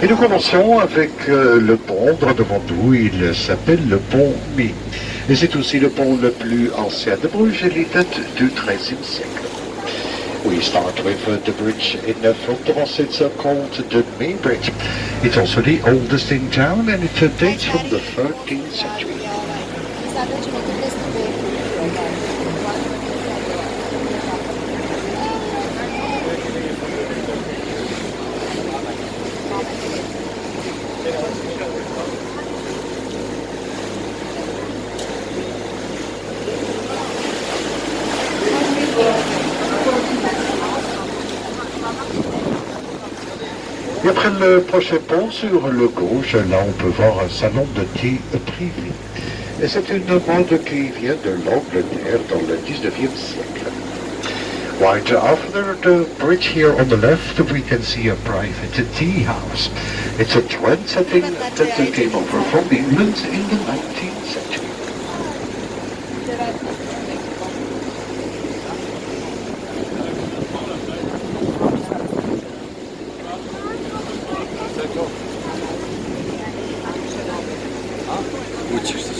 Et nous commençons avec le pont droit devant nous. Il s'appelle le pont Mi. Et c'est aussi le pont le plus ancien de Bruges. Il date du XIIIe siècle. We start with the bridge in Provence. It's called the Main Bridge. It's also the oldest in town and it dates from the 13th century. Et après le prochain pont, sur le gauche, là on peut voir un salon de thé privé. Et c'est une mode qui vient de l'Angleterre dans le 19e siècle. Right after the bridge here on the left, we can see a private tea house. It's a trend setting that came over from England in the 19th century.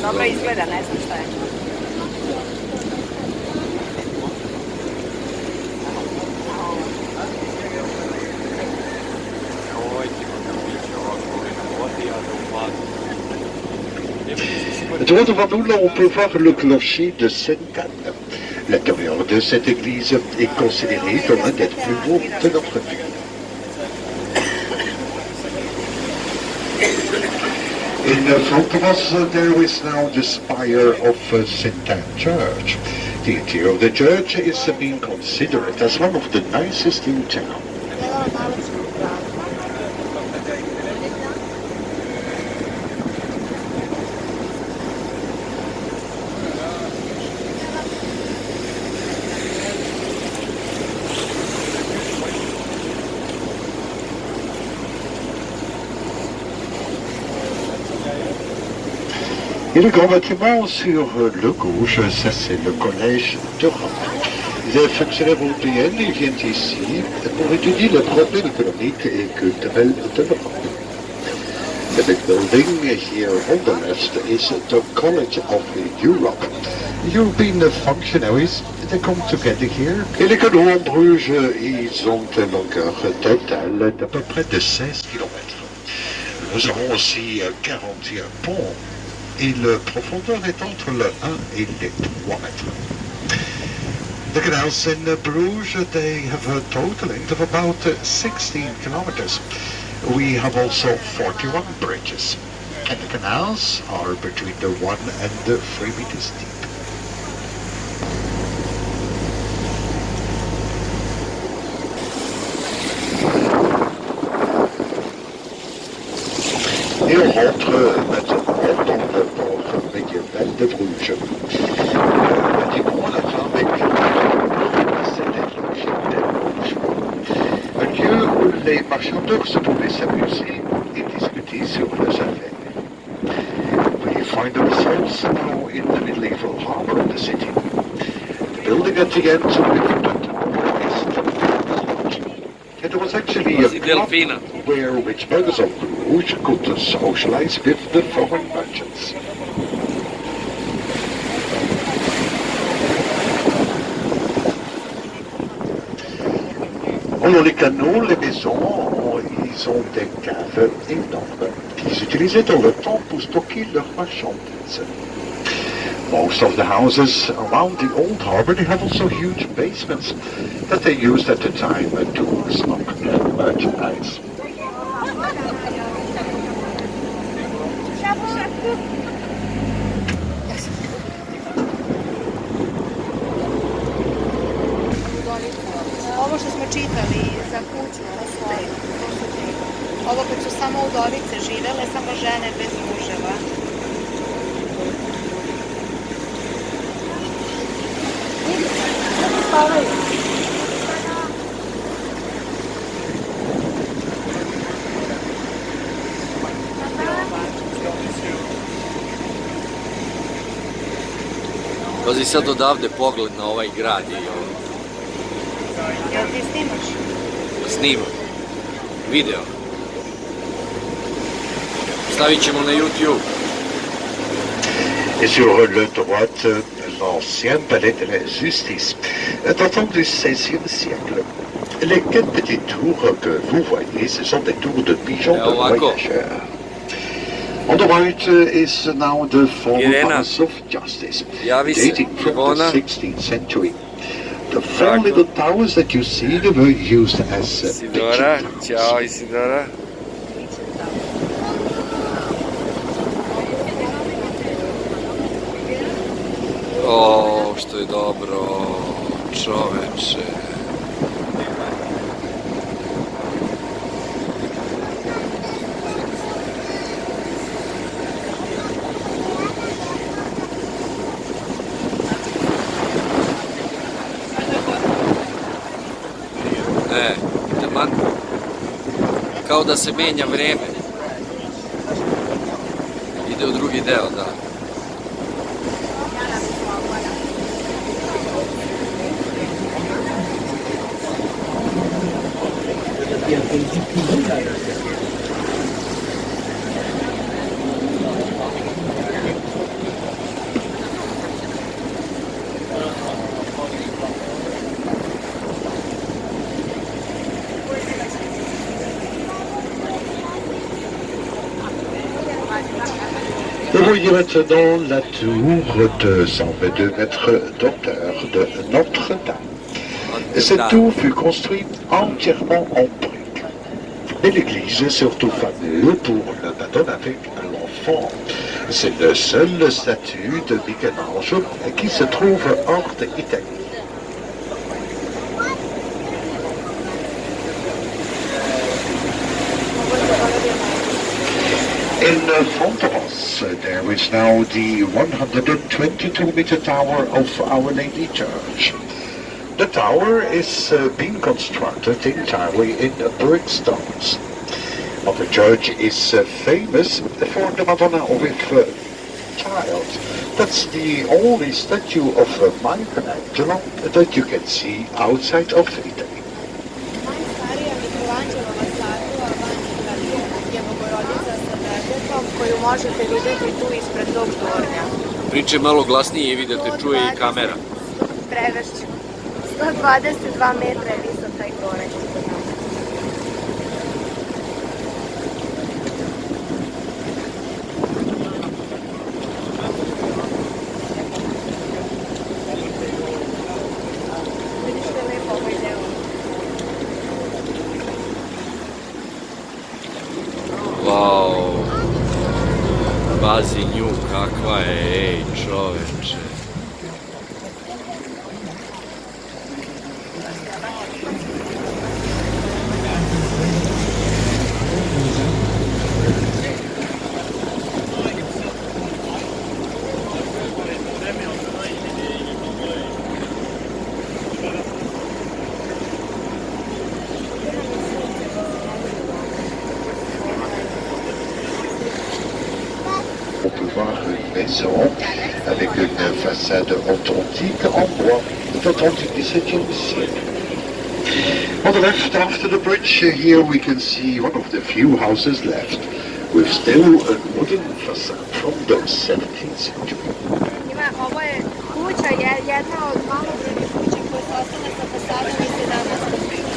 Dobro izgleda, ne znam šta je. Droit devant nous, là, on peut voir le clocher de Sainte-Anne. L'intérieur de cette église est considéré comme un des plus beaux de notre ville. In front of us, there is now the spire of St. Anne Church. The interior of the church is being considered as one of the nicest in town. Et le grand bâtiment sur le gauche, ça c'est le collège d'Europe. Les fonctionnaires européens viennent ici pour étudier les problèmes économiques et culturels de l'Europe. The big building here on the left is the College of Europe. European functionaries, they come together here. Et les canaux en Bruges, ils ont une longueur totale d'à peu près de 16 km. Nous avons aussi 41 ponts. Et la profondeur est entre le 1 et les 3 mètres. The canals in Bruges, they have a total length of about 16 kilometers. We have also 41 bridges. And the canals are between the 1 and the 3 meters deep. Et on rentre maintenant dans le port médiéval de Bruges. Le bâtiment à la fin avec c'était un lieu où les marchandeurs se pouvaient s'amuser et discuter sur leurs affaires. We find ourselves now in the medieval harbor of the city. The building at the end with the it was actually a club where rich burghers of Bruges could socialize with the foreign merchants. Alors les canaux, les maisons, ils ont des caves énormes qu'ils utilisaient dans le temps pour stocker leurs marchandises. Most of the houses around the old harbor, they have also huge basements that they used at the time to stock merchandise. Ovo što smo čitali za kuću, ovo kad su samo udovice živele, samo žene bez muževa. Pazi sad odavde pogled na ovaj grad i Jel ti snimaš? snimam video. Stavit ćemo na YouTube. Et sur le droite, l'ancien palais de la justice, datant du XVIe siècle. Les 4 petites tours que vous voyez, ce sont des tours de pigeons de voyageurs. On the right is now the former Irena. Palace of Justice, Javi se, dating from Ivona. the 16th century. The 4 little towers that you see, they were used as Isidora, picture towers. ciao Isidora. O, što je dobro, čoveče. Taman, kao da se menja vreme. Ide u drugi deo, da. Vous voyez maintenant la tour de 122 mètres d'hauteur de Notre-Dame. Cette tour fut construite entièrement en briques. Et l'église est surtout fameuse pour la Madone avec l'enfant. C'est le seul statue de Michel-Ange qui se trouve hors d'Italie. In Fontaros, there is now the 122-meter tower of Our Lady Church. The tower is being constructed entirely in brick stones. The church is famous for the Madonna with Child. That's the only statue of Michelangelo that you can see outside of Italy. Najstarija Michelangelo statua van Italije je Bogorodica sa Betetom koju možete vidjeti tu ispred tog tornja. Priče malo glasnije i vidite, čuje i kamera. Prevešću. 122 metra je visok taj toranj. Vidiš što je lepo ovaj deo. Wow. Pazi nju, kakva je, ej, čoveče. On peut voir une maison avec une façade authentique en bois datant du XVIIe siècle. On the left, after the bridge, here we can see one of the few houses left, with still a wooden facade from the 17th century. Ovo je kuća, jedna od malobrojnih kuća koje su ostale sa fasadom iz 17. veka.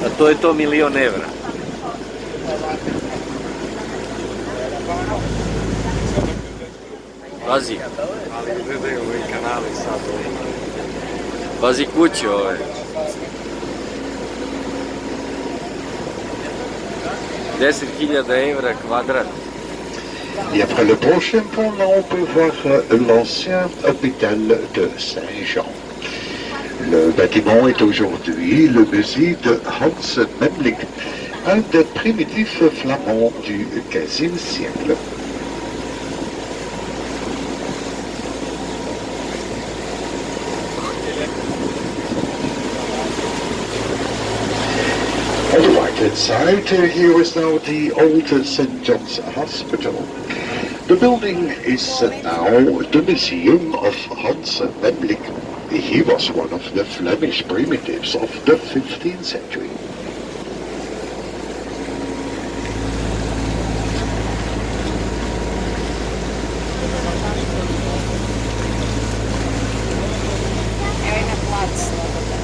A to je to 1.000.000 evra. Pazi. Ali gledaju ovi kanali sad. Pazi kuće ove. €10.000 kvadrat. Et après le prochain pont, là, on peut voir l'ancien hôpital de Saint-Jean. Le bâtiment est aujourd'hui le musée de Hans Memling, un des primitifs flamands du XVe siècle. On the right-hand side, here is now the old St. John's Hospital. The building is now the Museum of Hans Memling. He was one of the Flemish primitives of the 15th century. Evo na plac slobodan.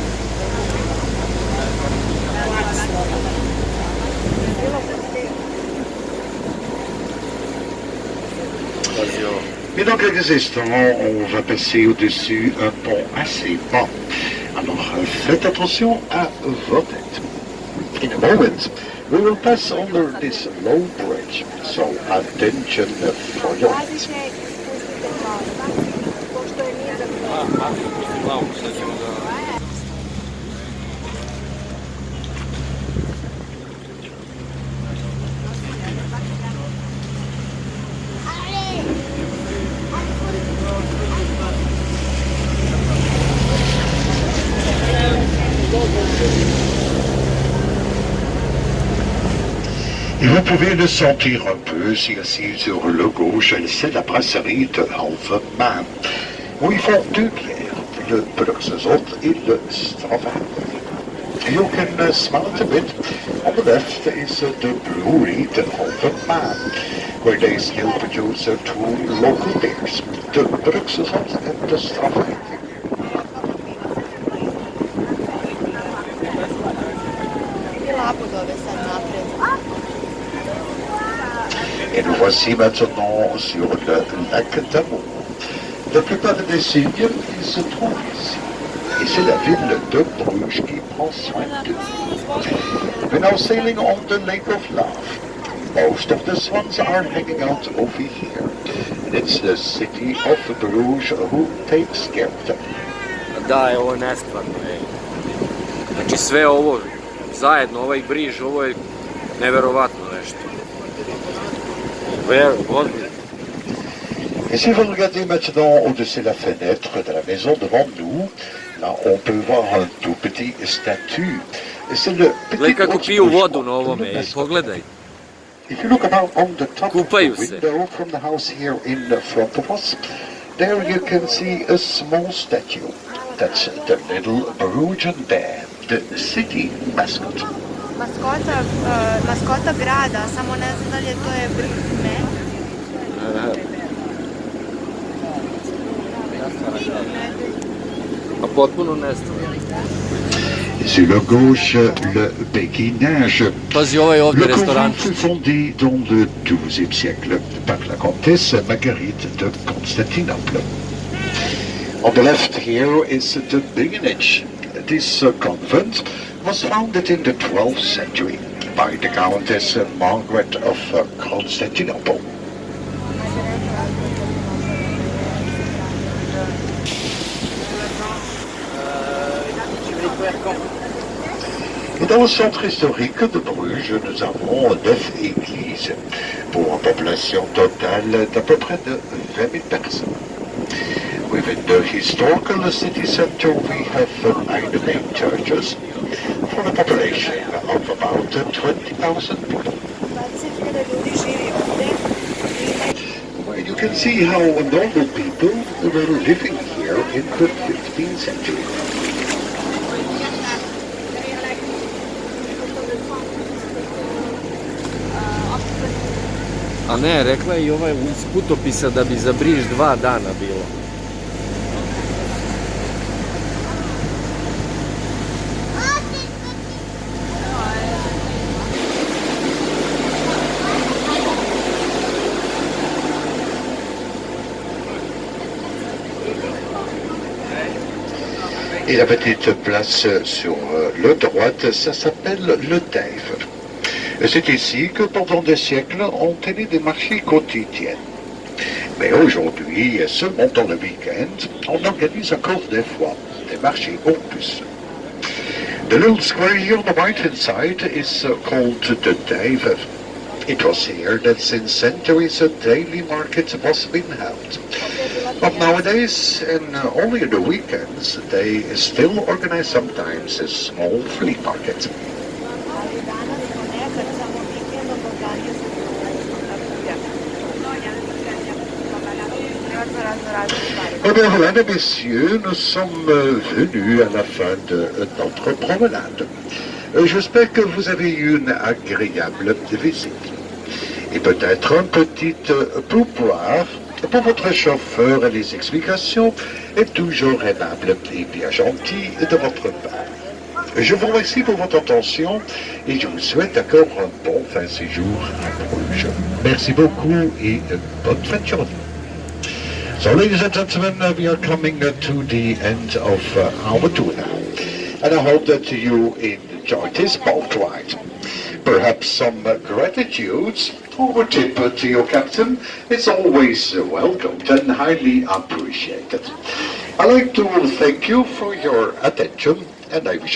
Plac slobodan. Bilo pusti. Pazi ovo. Mais dans quelques instants, on va passer au-dessus un pont assez bas. Alors faites attention à vos têtes. In a moment, we will pass under this low bridge, so attention for your heads. Pazite i spustite glavu. Pošto je nizak. Glavu, sad ćemo da... Et vous pouvez le sentir un peu si assis sur le gauche, c'est la brasserie de Halverman, où ils font deux bières, le Bruxelles et le Stravanger. You can smell it a bit. On the left is the brewery, the Halverman, where they still produce two local beers, the Bruxelles and the Stravanger. I labudove sad naprijed. Et nous voici maintenant sur le lac d'Amour. La plupart des signes, ils se trouvent ici. Et c'est la ville de Bruges qui prend soin d'eux. We're now sailing on the Lake of Love. Most of the swans are hanging out over here. And it's the city of Bruges who takes care of them. Da, je ovo nestvarno, ej. Znači sve ovo zajedno, ovaj briž, ovo je neverovatno nešto. Et si vous regardez maintenant au-dessus de la fenêtre de la maison devant nous, là on peut voir un tout petit statue. C'est le petit Gledaj kako piju orange vodu na bourgeois, ovome, le ej, pogledaj. If you look about on the top of the Kupaju se. window from the house here in front of us, there you can see a small statue. That's the little Brugian bear, the city mascot. Maskota grada, samo ne znam da li je to je ne. A potpuno nestvarno. Sur le gauche, le béguinage. Pazi ovaj ovdje Le couvent restoran. fut fondé dans le XIIe siècle par la comtesse Marguerite de Constantinople. On the left here is the Beguinage. This convent was founded in the 12th century by the Countess Margaret of Constantinople. Et dans le centre historique de Bruges, nous avons 9 églises pour une population totale d'à peu près de 20 000 personnes. Within the historical city center, we have 9 main churches for a population of about 20,000 people. 20.000 ljudi živi ovdje. Well, you can see how normal people were living here in the 15th century. A ne, rekla je i ovaj iz putopisa da bi za Briž 2 dana bilo. Et la petite place sur le droite, ça s'appelle le Tèvre. C'est ici que pendant des siècles on tenait des marchés quotidiens. Mais aujourd'hui, seulement dans le week-end, on organise encore des fois des marchés au plus. The little square here on the right-hand side is called the Tèvre. It was here that since centuries a daily market was being held. But nowadays, and only on the weekends, they still organize sometimes a small flea market. Ali danas ponekad samo vikendom organizuju. razno stvari. Eh bien voilà, mes messieurs, nous sommes venus à la fin de notre promenade. J'espère que vous avez eu une agréable visite. Et peut-être un petit pourboire pour votre chauffeur et les explications est toujours aimable et bien gentil de votre part. Je vous remercie pour votre attention et je vous souhaite encore un bon fin séjour à Bruges. Merci beaucoup et bonne fin de journée. So, ladies and gentlemen, we are coming to the end of our tour now. And I hope that you enjoyed this boat ride. Perhaps some gratitude or a tip to your captain is always welcomed and highly appreciated. I'd like to thank you for your attention and I wish